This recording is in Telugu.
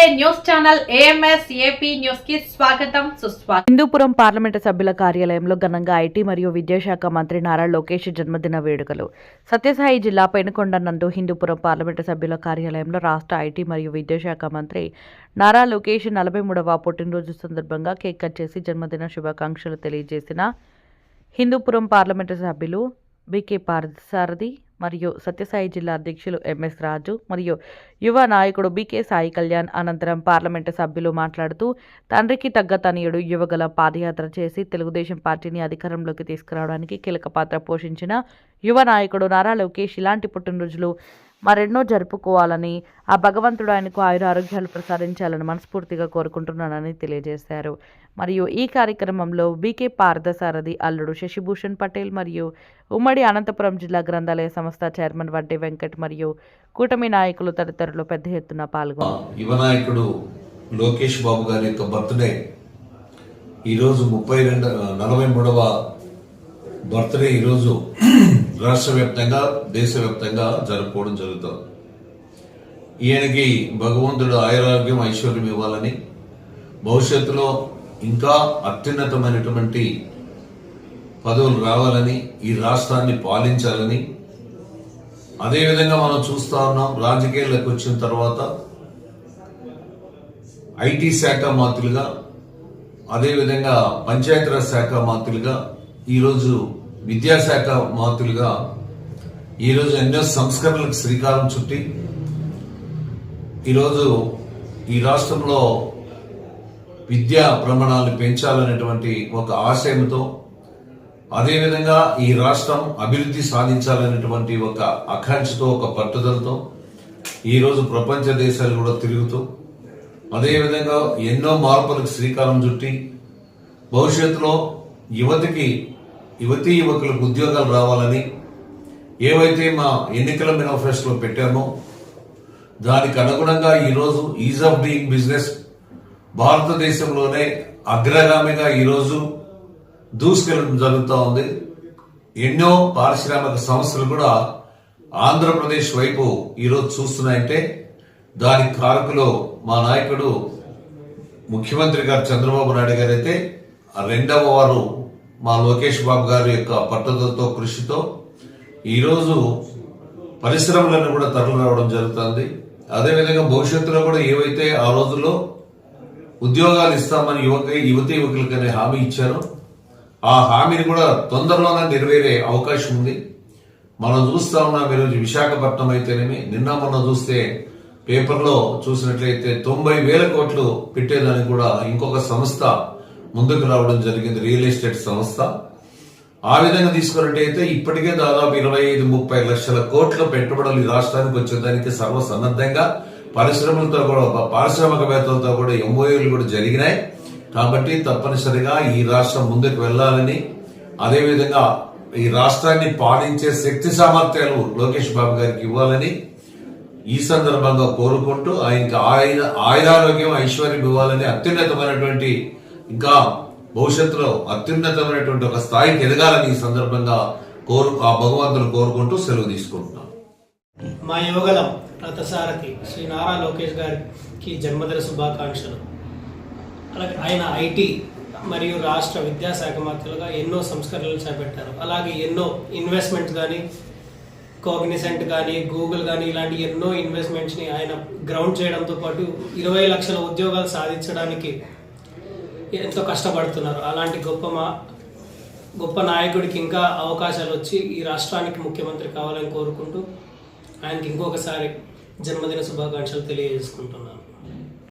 నమస్తే news channel AMS AP news కి స్వాగతం సుస్వాగతం. హిందూపురం పార్లమెంటు సభ్యుల కార్యాలయంలో ఘనంగా ఐటీ మరియు విద్యాశాఖ మంత్రి నారా లోకేష్ జన్మదిన వేడుకలు. సత్యసాయి జిల్లా పెనుకొండ నందు హిందూపురం పార్లమెంటు సభ్యుల కార్యాలయంలో రాష్ట్ర ఐటీ మరియు విద్యాశాఖ మంత్రి నారా లోకేష్ 43వ పుట్టినరోజు సందర్భంగా కేక్ కట్ చేసి జన్మదిన శుభాకాంక్షలు తెలియజేసిన హిందూపురం పార్లమెంటు సభ్యులు బీకే పార్థసారథి మరియు సత్యసాయి జిల్లా అధ్యక్షులు ఎంఎస్ రాజు మరియు యువ నాయకుడు బీకే సాయి కళ్యాణ్ అనంతరం పార్లమెంటు సభ్యులు మాట్లాడుతూ తండ్రికి తగ్గ తనయుడు యువగల పాదయాత్ర చేసి తెలుగుదేశం పార్టీని అధికారంలోకి తీసుకురావడానికి కీలక పాత్ర పోషించిన యువ నాయకుడు నారా లోకేష్ ఇలాంటి పుట్టినరోజులు మరెన్నో జరుపుకోవాలని ఆ భగవంతుడు ఆయనకు ఆరోగ్యాలు ప్రసాదించాలని మనస్ఫూర్తిగా కోరుకుంటున్నానని తెలియజేశారు. మరియు ఈ కార్యక్రమంలో బీకే పార్థసారథి అల్లుడు శశిభూషణ్ పటేల్ మరియు ఉమ్మడి అనంతపురం జిల్లా గ్రంథాలయ సంస్థ చైర్మన్ వడ్డే వెంకట్ మరియు కూటమి నాయకులు తదితరులు పెద్ద ఎత్తున పాల్గొన్నారు. యువ నాయకుడు లోకేష్ బాబు గారి యొక్క బర్త్డే ఈరోజు 43వ బర్త్డే ఈరోజు రాష్ట్ర వ్యాప్తంగా దేశవ్యాప్తంగా జరుపుకోవడం జరుగుతుంది. ఈయనకి భగవంతుడు ఆయురారోగ్యం ఐశ్వర్యం ఇవ్వాలని, భవిష్యత్తులో ఇంకా అత్యున్నతమైనటువంటి పదవులు రావాలని, ఈ రాష్ట్రాన్ని పాలించాలని, అదేవిధంగా మనం చూస్తా ఉన్నాం రాజకీయాల్లోకి వచ్చిన తర్వాత ఐటీ శాఖ మంత్రులుగా, అదేవిధంగా పంచాయతీరాజ్ శాఖ మంత్రులుగా, ఈరోజు విద్యాశాఖ మంత్రులుగా ఈరోజు ఎన్నో సంస్కరణలకు శ్రీకారం చుట్టి ఈరోజు ఈ రాష్ట్రంలో విద్యా ప్రమాణాలను పెంచాలనేటువంటి ఒక ఆశయంతో, అదేవిధంగా ఈ రాష్ట్రం అభివృద్ధి సాధించాలనేటువంటి ఒక ఆకాంక్షతో, ఒక పట్టుదలతో ఈరోజు ప్రపంచ దేశాలు కూడా తిరుగుతూ, అదేవిధంగా ఎన్నో మార్పులకు శ్రీకారం చుట్టి భవిష్యత్తులో యువతీ యువకులకు ఉద్యోగాలు రావాలని ఏవైతే మా ఎన్నికల మేనిఫెస్టోలో పెట్టామో దానికి అనుగుణంగా ఈరోజు ఈజ్ ఆఫ్ డూయింగ్ బిజినెస్ భారతదేశంలోనే అగ్రగామిగా ఈరోజు దూసుకెళ్ళడం జరుగుతూ ఉంది. ఎన్నో పారిశ్రామిక సంస్థలు కూడా ఆంధ్రప్రదేశ్ వైపు ఈరోజు చూస్తున్నాయంటే దానికి కారకులు మా నాయకుడు ముఖ్యమంత్రి గారు చంద్రబాబు నాయుడు గారు అయితే, రెండవ వారు మా లోకేష్ బాబు గారి యొక్క పట్టుదలతో, కృషితో ఈరోజు పరిశ్రమలను కూడా తరలి రావడం జరుగుతుంది. అదేవిధంగా భవిష్యత్తులో కూడా ఏవైతే ఆ రోజుల్లో ఉద్యోగాలు ఇస్తామని యువతీ యువకులకనే హామీ ఇచ్చారో ఆ హామీని కూడా తొందరలోనే నెరవేరే అవకాశం ఉంది. మనం చూస్తా ఉన్నాం ఈరోజు విశాఖపట్నం అయితేనేమి, నిన్న మొన్న చూస్తే పేపర్లో చూసినట్లయితే 90,000 కోట్లు పెట్టేదానికి కూడా ఇంకొక సంస్థ ముందుకు రావడం జరిగింది, రియల్ ఎస్టేట్ సంస్థ. ఆ విధంగా తీసుకున్నట్టయితే ఇప్పటికే దాదాపు 25-30 లక్షల కోట్ల పెట్టుబడులు ఈ రాష్ట్రానికి వచ్చేదానికి సర్వసన్నద్ధంగా పరిశ్రమలతో కూడా, పారిశ్రామికవేత్తలతో కూడా ఎంఓయూలు కూడా జరిగినాయి. కాబట్టి తప్పనిసరిగా ఈ రాష్ట్రం ముందుకు వెళ్లాలని, అదేవిధంగా ఈ రాష్ట్రాన్ని పాలించే శక్తి సామర్థ్యాలు లోకేష్ బాబు గారికి ఇవ్వాలని ఈ సందర్భంగా కోరుకుంటూ, ఆయనకి ఆయురారోగ్యం ఐశ్వర్యం ఇవ్వాలని, అత్యున్నతమైనటువంటి ఇంకా భవిష్యత్తులో అత్యున్నతమైనటువంటి ఒక స్థాయికి ఎదగాలని ఈ సందర్భంగా ఆ భగవంతుని కోరుకుంటూ సెలవు తీసుకుంటున్నాం. మా యువగలం రథసారథి శ్రీ నారా లోకేష్ గారికి జన్మదిన శుభాకాంక్షలు. అలాగే ఆయన ఐటీ మరియు రాష్ట్ర విద్యాశాఖ మంత్రులుగా ఎన్నో సంస్కరణలు చేపట్టారు. అలాగే ఎన్నో ఇన్వెస్ట్మెంట్స్ కానీ, కాగ్నిసెంట్ కానీ, గూగుల్ కానీ ఇలాంటి ఎన్నో ఇన్వెస్ట్మెంట్స్ని ఆయన గ్రౌండ్ చేయడంతో పాటు 20 లక్షల ఉద్యోగాలు సాధించడానికి ఎంతో కష్టపడుతున్నారు. అలాంటి గొప్ప నాయకుడికి ఇంకా అవకాశాలు వచ్చి ఈ రాష్ట్రానికి ముఖ్యమంత్రి కావాలని కోరుకుంటూ ఆయనకి ఇంకొకసారి జన్మదిన శుభాకాంక్షలు తెలియజేసుకుంటున్నాను.